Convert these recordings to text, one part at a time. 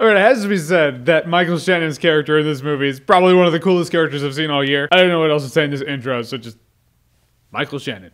Alright, it has to be said that Michael Shannon's character in this movie is probably one of the coolest characters I've seen all year. I don't know what else to say in this intro, so just Michael Shannon.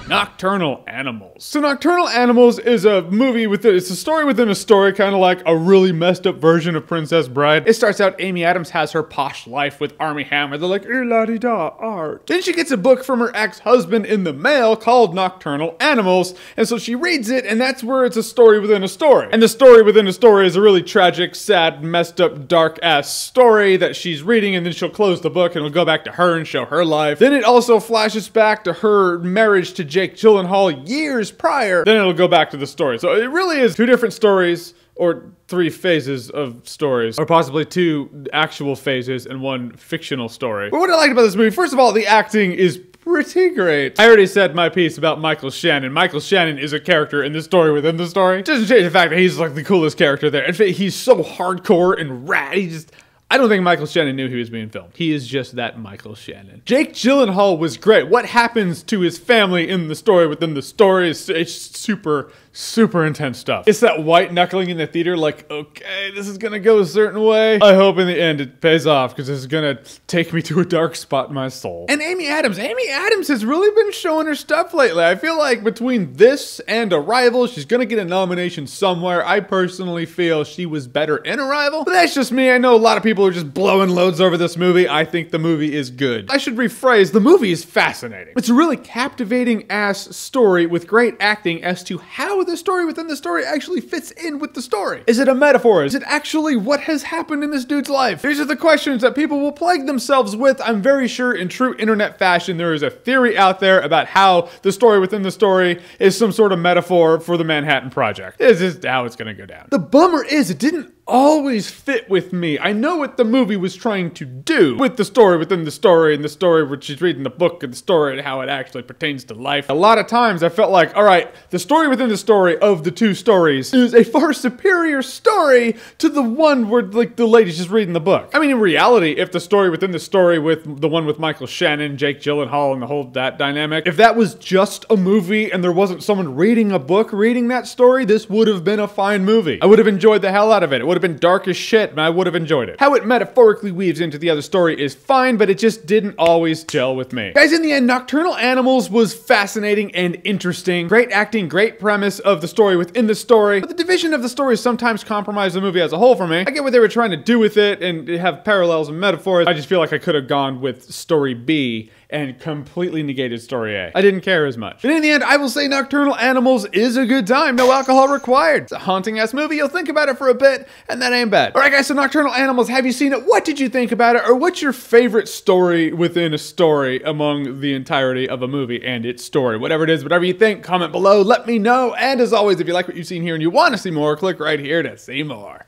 Nocturnal Animals. So Nocturnal Animals is a movie it's a story within a story, kind of like a really messed up version of Princess Bride. It starts out, Amy Adams has her posh life with Armie Hammer. They're like, la-di-da, art. Then she gets a book from her ex-husband in the mail called Nocturnal Animals, and so she reads it, and that's where it's a story within a story. And the story within a story is a really tragic, sad, messed up, dark-ass story that she's reading, and then she'll close the book, and it'll go back to her and show her life. Then it also flashes back to her marriage to Jake Gyllenhaal years prior, then it'll go back to the story. So it really is two different stories, or three phases of stories, or possibly two actual phases and one fictional story. But what I like about this movie, first of all, the acting is pretty great. I already said my piece about Michael Shannon. Michael Shannon is a character in the story within the story. It doesn't change the fact that he's like the coolest character there. In fact, he's so hardcore and rad. I don't think Michael Shannon knew he was being filmed. He is just that Michael Shannon. Jake Gyllenhaal was great. What happens to his family in the story within the story is it's super, super intense stuff. It's that white knuckling in the theater like, okay, this is gonna go a certain way. I hope in the end it pays off because this is gonna take me to a dark spot in my soul. And Amy Adams has really been showing her stuff lately. I feel like between this and Arrival, she's gonna get a nomination somewhere. I personally feel she was better in Arrival, but that's just me. I know a lot of people are just blowing loads over this movie. I think the movie is good. I should rephrase, the movie is fascinating. It's a really captivating ass story with great acting as to how the story within the story actually fits in with the story. Is it a metaphor? Is it actually what has happened in this dude's life? These are the questions that people will plague themselves with. I'm very sure in true internet fashion, there is a theory out there about how the story within the story is some sort of metaphor for the Manhattan Project. This is how it's gonna go down. The bummer is it didn't always fit with me. I know what the movie was trying to do with the story within the story and the story where she's reading the book and the story and how it actually pertains to life. A lot of times I felt like, all right, the story within the story of the two stories is a far superior story to the one where like the lady's just reading the book. I mean, in reality, if the story within the story with the one with Michael Shannon, Jake Gyllenhaal, and the whole that dynamic, if that was just a movie and there wasn't someone reading a book reading that story, this would have been a fine movie. I would have enjoyed the hell out of it. It would have been dark as shit, and I would have enjoyed it. How it metaphorically weaves into the other story is fine, but it just didn't always gel with me. Guys, in the end, Nocturnal Animals was fascinating and interesting. Great acting, great premise of the story within the story, but the division of the stories sometimes compromised the movie as a whole for me. I get what they were trying to do with it and have parallels and metaphors. I just feel like I could have gone with story B and completely negated story A. I didn't care as much. But in the end, I will say Nocturnal Animals is a good time. No alcohol required. It's a haunting ass movie. You'll think about it for a bit, and that ain't bad. All right, guys, so Nocturnal Animals, have you seen it? What did you think about it? Or what's your favorite story within a story among the entirety of a movie and its story? Whatever it is, whatever you think, comment below, let me know. And as always, if you like what you've seen here and you want to see more, click right here to see more.